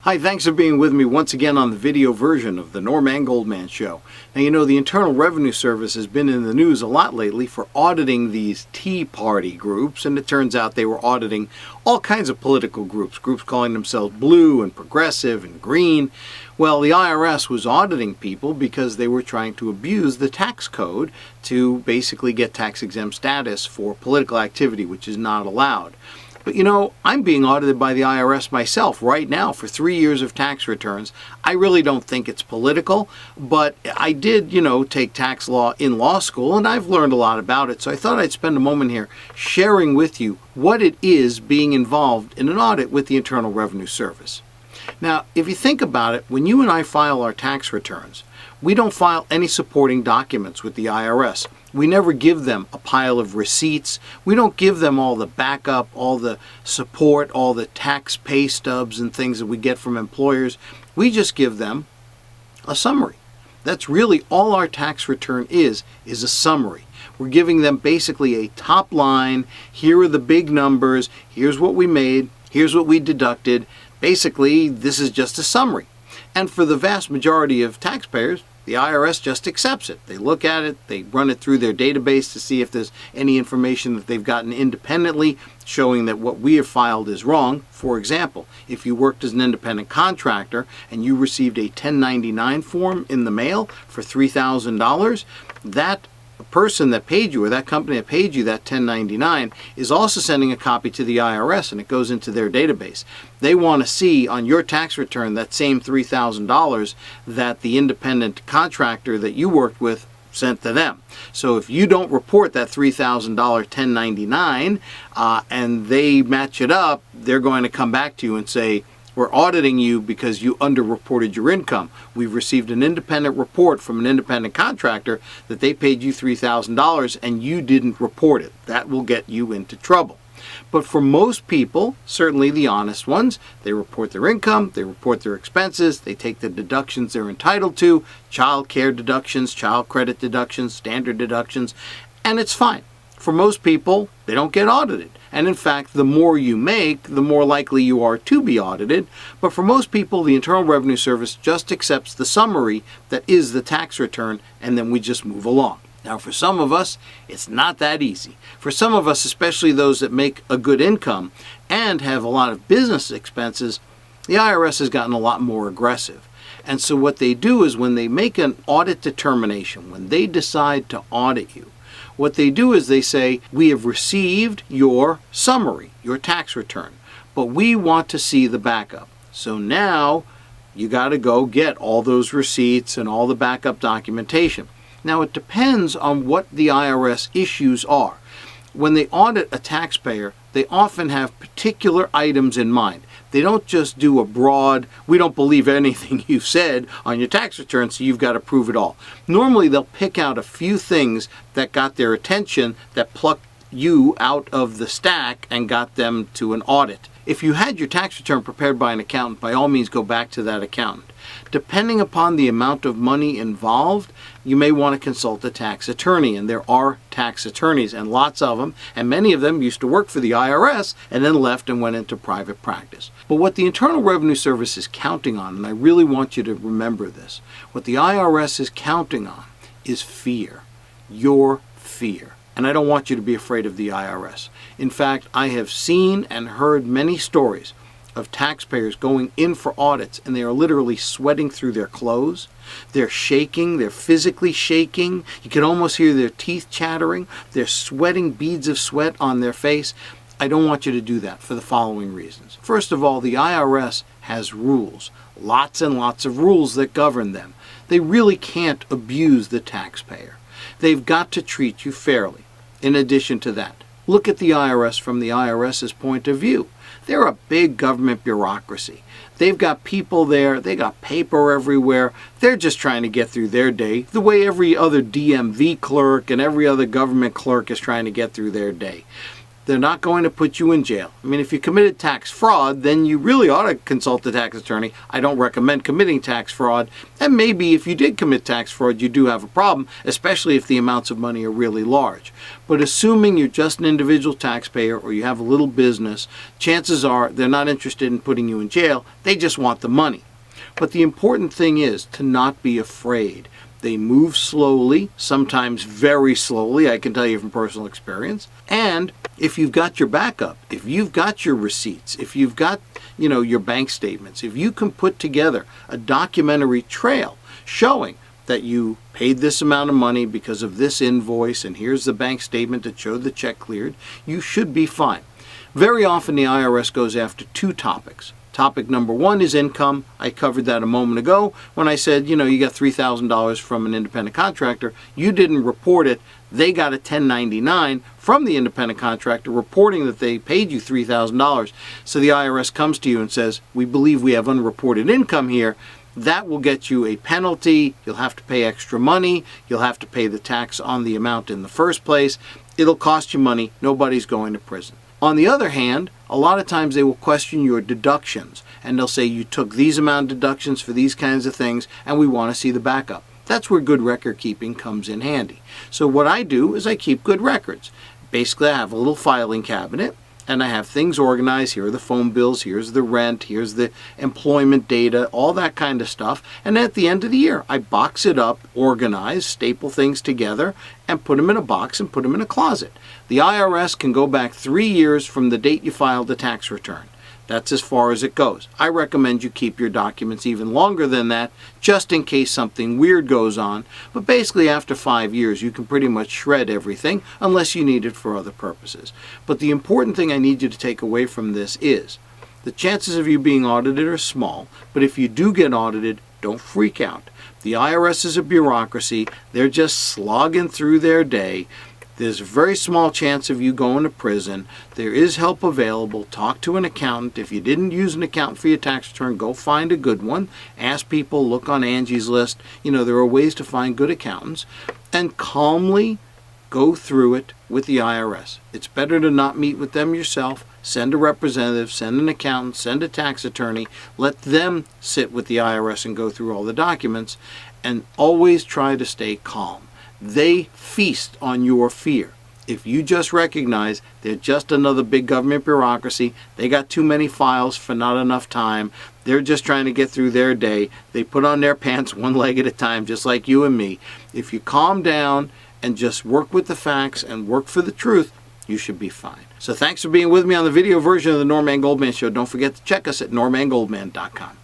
Hi, thanks for being with me once again on the video version of the Norm and Goldman Show. Now, you know, the Internal Revenue Service has been in the news a lot lately for auditing these Tea Party groups, and it turns out they were auditing all kinds of political groups calling themselves blue and progressive and green. Well, the IRS was auditing people because they were trying to abuse the tax code to basically get tax-exempt status for political activity, which is not allowed. But you know, I'm being audited by the IRS myself right now for 3 years of tax returns. I really don't think it's political, but I did, take tax law in law school, and I've learned a lot about it. So I thought I'd spend a moment here sharing with you what it is being involved in an audit with the Internal Revenue Service. Now, if you think about it, when you and I file our tax returns, we don't file any supporting documents with the IRS. We never give them a pile of receipts. We don't give them all the backup, all the support, all the tax pay stubs and things that we get from employers. We just give them a summary. That's really all our tax return is a summary. We're giving them basically a top line. Here are the big numbers. Here's what we made. Here's what we deducted. Basically, this is just a summary. And for the vast majority of taxpayers, the IRS just accepts it. They look at it, they run it through their database to see if there's any information that they've gotten independently showing that what we have filed is wrong. For example, if you worked as an independent contractor and you received a 1099 form in the mail for $3,000, that person that paid you, or that company that paid you that 1099, is also sending a copy to the IRS, and it goes into their database. They want to see on your tax return that same $3,000 that the independent contractor that you worked with sent to them. So if you don't report that $3,000 1099 and they match it up, they're going to come back to you and say, we're auditing you because you underreported your income. We've received an independent report from an independent contractor that they paid you $3,000 and you didn't report it. That will get you into trouble. But for most people, certainly the honest ones, they report their income, they report their expenses, they take the deductions they're entitled to, child care deductions, child credit deductions, standard deductions, and it's fine. For most people, they don't get audited. And in fact, the more you make, the more likely you are to be audited. But for most people, the Internal Revenue Service just accepts the summary that is the tax return, and then we just move along. Now, for some of us, it's not that easy. For some of us, especially those that make a good income and have a lot of business expenses, the IRS has gotten a lot more aggressive. And so what they do is when they make an audit determination, when they decide to audit you, what they do is they say, we have received your summary, your tax return, but we want to see the backup. So now you got to go get all those receipts and all the backup documentation. Now it depends on what the IRS issues are. When they audit a taxpayer, they often have particular items in mind. They don't just do a broad, we don't believe anything you've said on your tax return, so you've got to prove it all. Normally they'll pick out a few things that got their attention, that plucked you out of the stack and got them to an audit. If you had your tax return prepared by an accountant, by all means go back to that accountant. Depending upon the amount of money involved, you may want to consult a tax attorney, and there are tax attorneys, and lots of them, and many of them used to work for the IRS and then left and went into private practice. But what the Internal Revenue Service is counting on, and I really want you to remember this, what the IRS is counting on is fear, your fear. And I don't want you to be afraid of the IRS. In fact, I have seen and heard many stories of taxpayers going in for audits, and they are literally sweating through their clothes. They're shaking, they're physically shaking. You can almost hear their teeth chattering. They're sweating beads of sweat on their face. I don't want you to do that for the following reasons. First of all, the IRS has rules, lots and lots of rules that govern them. They really can't abuse the taxpayer. They've got to treat you fairly. In addition to that, look at the IRS from the IRS's point of view. They're a big government bureaucracy. They've got people there, they got paper everywhere. They're just trying to get through their day the way every other DMV clerk and every other government clerk is trying to get through their day. They're not going to put you in jail. I mean, if you committed tax fraud, then you really ought to consult a tax attorney. I don't recommend committing tax fraud. And maybe if you did commit tax fraud, you do have a problem, especially if the amounts of money are really large. But assuming you're just an individual taxpayer or you have a little business, chances are they're not interested in putting you in jail. They just want the money. But the important thing is to not be afraid. They move slowly, sometimes very slowly, I can tell you from personal experience. And if you've got your backup, if you've got your receipts, if you've got, your bank statements, if you can put together a documentary trail showing that you paid this amount of money because of this invoice, and here's the bank statement that showed the check cleared, you should be fine. Very often the IRS goes after two topics. Topic number one is income. I covered that a moment ago when I said, you got $3,000 from an independent contractor. You didn't report it. They got a 1099 from the independent contractor reporting that they paid you $3,000. So the IRS comes to you and says, we believe we have unreported income here. That will get you a penalty. You'll have to pay extra money. You'll have to pay the tax on the amount in the first place. It'll cost you money. Nobody's going to prison. On the other hand, a lot of times they will question your deductions, and they'll say you took these amount of deductions for these kinds of things, and we want to see the backup. That's where good record keeping comes in handy. So what I do is I keep good records. Basically, I have a little filing cabinet, and I have things organized. Here are the phone bills, here's the rent, here's the employment data, all that kind of stuff. And at the end of the year, I box it up, organize, staple things together, and put them in a box and put them in a closet. The IRS can go back 3 years from the date you filed the tax return. That's as far as it goes. I recommend you keep your documents even longer than that, just in case something weird goes on. But basically after 5 years, you can pretty much shred everything unless you need it for other purposes. But the important thing I need you to take away from this is the chances of you being audited are small, but if you do get audited, don't freak out. The IRS is a bureaucracy. They're just slogging through their day. There's a very small chance of you going to prison. There is help available. Talk to an accountant. If you didn't use an accountant for your tax return, go find a good one. Ask people, look on Angie's List. There are ways to find good accountants. And calmly go through it with the IRS. It's better to not meet with them yourself. Send a representative, send an accountant, send a tax attorney. Let them sit with the IRS and go through all the documents. And always try to stay calm. They feast on your fear. If you just recognize they're just another big government bureaucracy, they got too many files for not enough time, they're just trying to get through their day, they put on their pants one leg at a time, just like you and me. If you calm down and just work with the facts and work for the truth, you should be fine. So thanks for being with me on the video version of the Norman Goldman Show. Don't forget to check us at normangoldman.com.